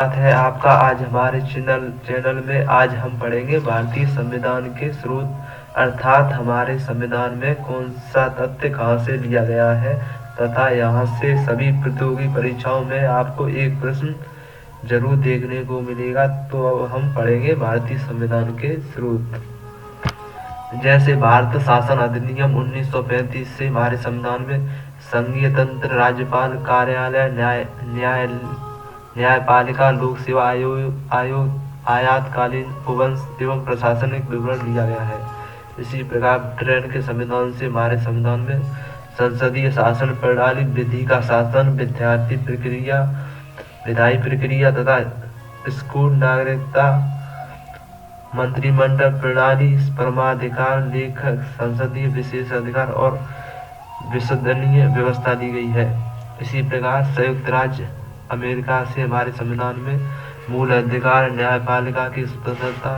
बात है आपका। आज हमारे चैनल में आज हम पढ़ेंगे भारतीय संविधान के स्रोत अर्थात हमारे संविधान में कौन सा तथ्य कहाँ से लिया गया है तथा यहाँ से सभी प्रतियोगी परीक्षाओं में आपको एक प्रश्न जरूर देखने को मिलेगा। तो अब हम पढ़ेंगे भारतीय संविधान के स्रोत। जैसे भारत शासन अधिनियम 1935 से हमारे संविधान में संघीय तंत्र, राज्यपाल कार्यालय, न्यायपालिका, लोक सेवा आयोग, आयातकालीन उपवंश एवं प्रशासनिक विवरण लिया गया है। इसी प्रकार ब्रिटेन के संविधान से हमारे संविधान में संसदीय शासन प्रणाली, विधि का शासन, विद्यार्थी प्रक्रिया, विधायी प्रक्रिया तथा स्कूल, नागरिकता, मंत्रिमंडल प्रणाली, परमाधिकार, लेखक, संसदीय विशेष अधिकार और विश्वसनीय व्यवस्था दी गई है। इसी प्रकार संयुक्त राज्य अमेरिका से हमारे संविधान में मूल अधिकार, न्यायपालिका की स्वतंत्रता,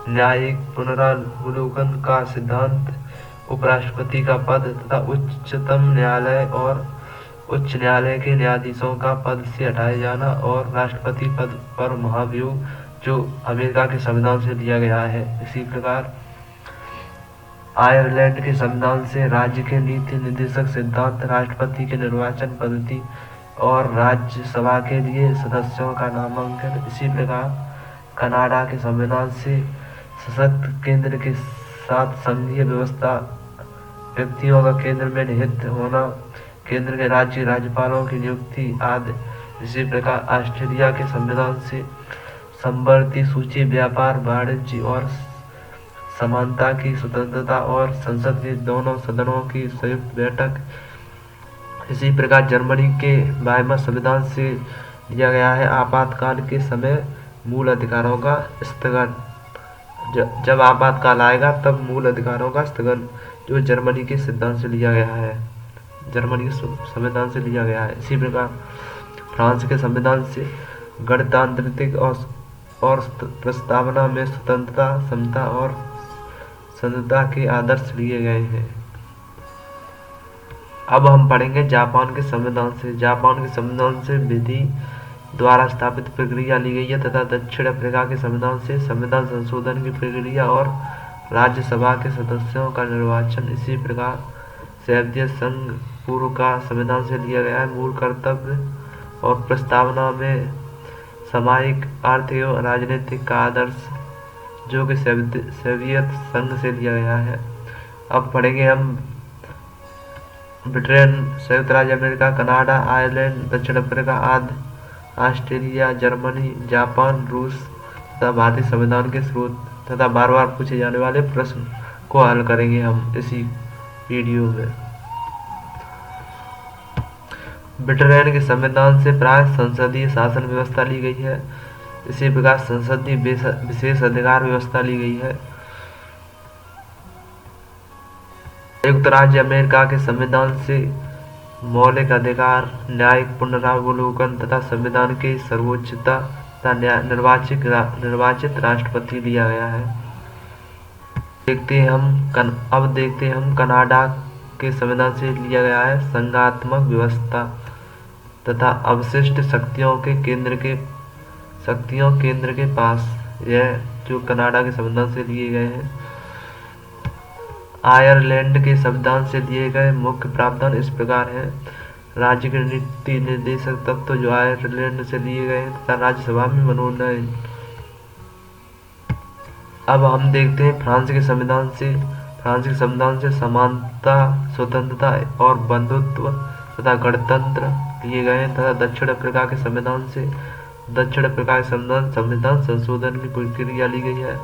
न्यायिक पुनरावलोकन का सिद्धांत, उपराष्ट्रपति का पद तथा उच्चतम न्यायालय और उच्च न्यायालय के न्यायाधीशों का पद से हटाए जाना और राष्ट्रपति पद पर महाभियोग जो अमेरिका के संविधान से लिया गया है। इसी प्रकार आयरलैंड के संविधान से राज्य के नीति निर्देशक सिद्धांत, राष्ट्रपति के निर्वाचन पद्धति और राज्यसभा के लिए सदस्यों का नामांकन। इसी प्रकार कनाडा के संविधान से सशक्त केंद्र के साथ संघीय व्यवस्था, व्यक्तियों का केंद्र में निहित होना, केंद्र के राज्य राज्यपालों की नियुक्ति आदि। इसी प्रकार ऑस्ट्रेलिया के संविधान से समवर्ती सूची, व्यापार, वाणिज्य और समानता की स्वतंत्रता और संसद के दोनों सदनों की संयुक्त बैठक। इसी प्रकार जर्मनी के वाइमर संविधान से लिया गया है आपातकाल के समय मूल अधिकारों का स्थगन। जब आपातकाल आएगा तब मूल अधिकारों का स्थगन, जो जर्मनी के सिद्धांत से लिया गया है, जर्मनी के संविधान से लिया गया है। इसी प्रकार फ्रांस के संविधान से गणतांत्रिक और प्रस्तावना में स्वतंत्रता, समता और संतता के आदर्श लिए गए हैं। अब हम पढ़ेंगे जापान के संविधान से। जापान के संविधान से विधि द्वारा स्थापित प्रक्रिया ली गई है तथा दक्षिण अफ्रीका के संविधान से संविधान संशोधन की प्रक्रिया और राज्यसभा के सदस्यों का निर्वाचन। इसी प्रकार सोवियत संघ पूर्व का संविधान से लिया गया है मूल कर्तव्य और प्रस्तावना में सामाजिक, आर्थिक एवं राजनीतिक का आदर्श, जो कि सोवियत संघ से लिया गया है। अब पढ़ेंगे हम ब्रिटेन, संयुक्त राज्य अमेरिका, कनाडा, आयरलैंड, दक्षिण अफ्रीका आदि, ऑस्ट्रेलिया, जर्मनी, जापान, रूस तथा भारतीय संविधान के स्रोत तथा बार बार पूछे जाने वाले प्रश्न को हल करेंगे हम इसी वीडियो में। ब्रिटेन के संविधान से प्राय संसदीय शासन व्यवस्था ली गई है। इसी प्रकार संसदीय विशेष अधिकार व्यवस्था ली गई है। संयुक्त राज्य अमेरिका के संविधान से मौलिक अधिकार, न्यायिक पुनरावलोकन तथा संविधान की सर्वोच्चता तथा निर्वाचित राष्ट्रपति लिया गया है। अब देखते हैं हम कनाडा के संविधान से लिया गया है संघात्मक व्यवस्था तथा अवशिष्ट शक्तियों केंद्र के पास। यह जो कनाडा के संविधान से लिए गए हैं। आयरलैंड के संविधान से लिए गए मुख्य प्रावधान इस प्रकार हैं। राज्य के नीति निर्देशक तत्व जो आयरलैंड से लिए गए हैं तथा राज्यसभा में मनोनयन। अब हम देखते हैं फ्रांस के संविधान से। फ्रांस के संविधान से समानता, स्वतंत्रता और बंधुत्व तथा गणतंत्र लिए गए हैं तथा दक्षिण अफ्रीका के संविधान से दक्षिण अफ्रीका के संविधान संशोधन की प्रक्रिया ली गई है।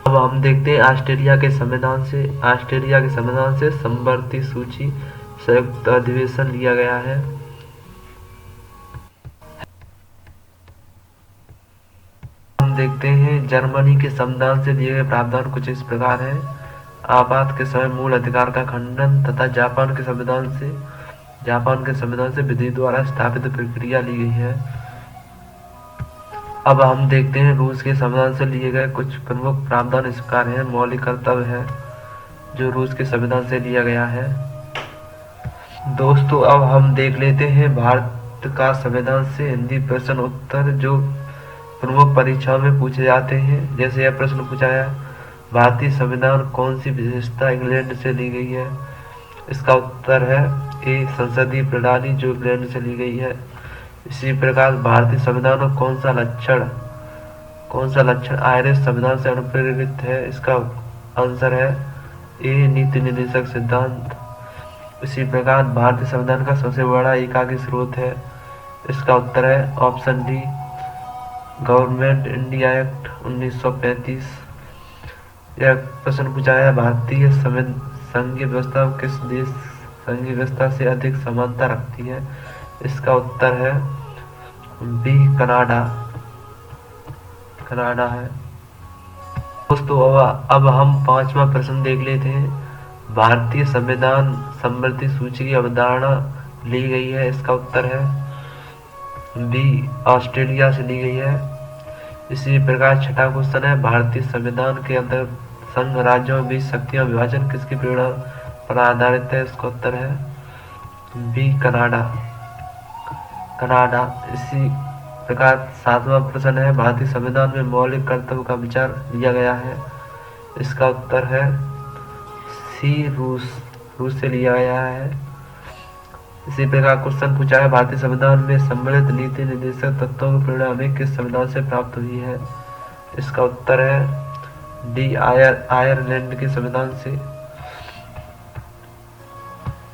अब हम देखते हैं ऑस्ट्रेलिया के संविधान से। ऑस्ट्रेलिया के संविधान से समवर्ती सूची, संयुक्त अधिवेशन लिया गया है। हम देखते हैं जर्मनी के संविधान से दिए गए प्रावधान कुछ इस प्रकार है। आपात के समय मूल अधिकार का खंडन तथा जापान के संविधान से विधि द्वारा स्थापित प्रक्रिया ली गई है। अब हम देखते हैं रूस के संविधान से लिए गए कुछ प्रमुख प्रावधान इस प्रकार हैं। मौलिक कर्तव्य है जो रूस के संविधान से लिया गया है। दोस्तों अब हम देख लेते हैं भारत का संविधान से हिंदी प्रश्न उत्तर जो प्रमुख परीक्षाओं में पूछे जाते हैं। जैसे यह प्रश्न पूछा है, भारतीय संविधान कौन सी विशेषता इंग्लैंड से ली गई है? इसका उत्तर है ए, संसदीय प्रणाली जो इंग्लैंड से ली गई है। इसी प्रकार भारतीय संविधान में कौन सा लक्षण आयरिश संविधान से अनुप्रेरित है? इसका आंसर है ए, नीति निर्देशक सिद्धांत। इसी प्रकार भारतीय संविधान का सबसे बड़ा एकाकी स्रोत है। इसका उत्तर है option D, government India act 1935। यह प्रश्न पूछा है, भारतीय संघीय व्यवस्था किस देश संघीय व्यवस्था से अधिक समानता रखती है? इसका उत्तर है बी, कनाडा है। दोस्तों अब हम 5वां प्रश्न देख लेते हैं। भारतीय संविधान समृद्धि सूची की अवधारणा ली गई है। इसका उत्तर है बी, ऑस्ट्रेलिया से ली गई है। इसी प्रकार 6वां क्वेश्चन है, भारतीय संविधान के अंतर्गत संघ राज्यों के बीच शक्तियां विभाजन किसकी प्रेरणा पर आधारित है? इसका उत्तर है बी, कनाडा। इसी प्रकार 7वां प्रश्न है, भारतीय संविधान में मौलिक कर्तव्य का विचार लिया गया है। इसका उत्तर है सी, रूस से लिया गया है। इसी प्रकार क्वेश्चन पूछा है, भारतीय संविधान में सम्मिलित नीति निर्देशक तत्वों की प्रेरणा हमें किस संविधान से प्राप्त हुई है? इसका उत्तर है डी, आयरलैंड के संविधान से।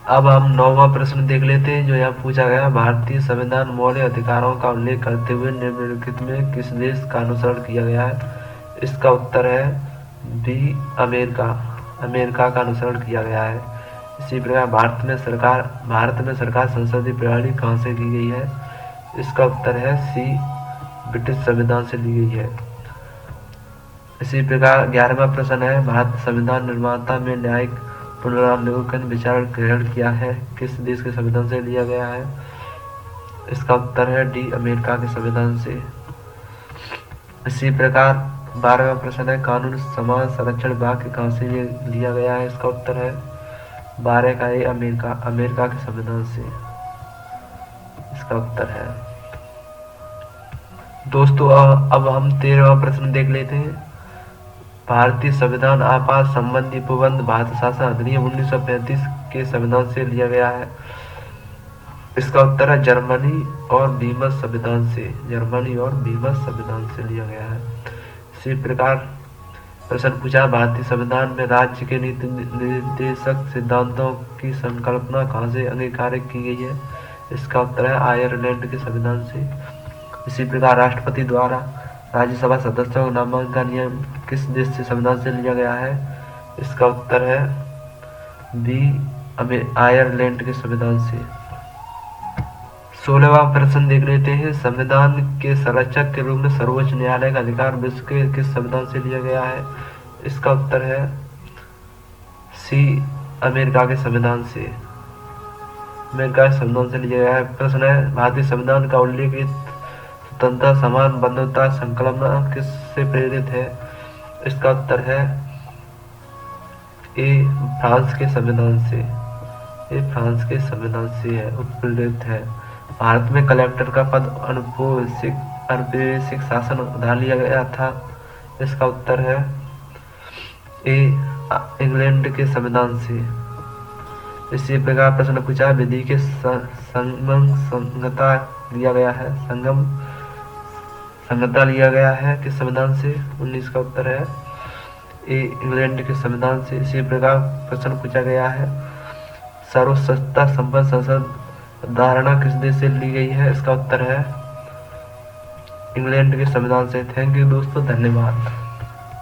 अब हम 9वां प्रश्न देख लेते हैं, जो यहाँ पूछा गया, भारतीय संविधान मौलिक अधिकारों का उल्लेख करते हुए निम्नलिखित में किस देश का अनुसरण किया गया है? इसका उत्तर है बी, अमेरिका का अनुसरण किया गया है। इसी प्रकार भारत में सरकार संसदीय प्रणाली कहाँ से ली गई है? इसका उत्तर है सी, ब्रिटिश संविधान से ली गई है। इसी प्रकार 11वां प्रश्न है, भारत संविधान निर्माता में न्यायिक पुनरावलोकन विचार ग्रहण किया है किस देश के संविधान से लिया गया है? इसका उत्तर है डी, अमेरिका के संविधान से। इसी प्रकार 12वां प्रश्न है, कानून समाज संरक्षण विभाग कहाँ से लिया गया है? इसका उत्तर है 12 का ए, अमेरिका के संविधान से इसका उत्तर है। दोस्तों अब हम 13वां प्रश्न देख लेते हैं। भारतीय संविधान आपात संबंधी उपबंध भारत शासन अधिनियम 1935 के संविधान से लिया गया है। इसका उत्तर है जर्मनी और वीमस संविधान से लिया गया है। इसी प्रकार प्रश्न पूछा, भारतीय संविधान में राज्य के नीति निर्देशक सिद्धांतों की संकल्पना कहाँ से अंगीकार की गई है? इसका उत्तर है आयरलैंड के संविधान से। इसी प्रकार राष्ट्रपति द्वारा राज्यसभा सदस्यों का नामांकन का नियम किस देश से संविधान से लिया गया है? इसका उत्तर है बी, आयरलैंड के संविधान से। 16वां प्रश्न देख लेते हैं, संविधान के संरक्षक के रूप में सर्वोच्च न्यायालय का अधिकार विश्व के किस संविधान से लिया गया है? इसका उत्तर है सी, अमेरिका के संविधान से लिया गया है। प्रश्न है, भारतीय संविधान का उल्लेखित स्वतंत्रता, समान, बंधुता, संकल्पना किससे प्रेरित है? इसका उत्तर है ए, फ्रांस के संविधान से है, उत्प्रेरित है। भारत में कलेक्टर का पद औपनिवेशिक शासन उधार लिया गया था। इसका उत्तर है ए, इंग्लैंड के संविधान से। इसी प्रकार प्रश्न पूछा, विधि के संगता लिया गया है किस संविधान से? 19 का उत्तर है ए, इंग्लैंड के संविधान से। इसी प्रकार प्रश्न पूछा गया है, सर्वसत्ता संपन्न संसद धारणा किस देश से ली गई है? इसका उत्तर है इंग्लैंड के संविधान से। थैंक यू दोस्तों, धन्यवाद।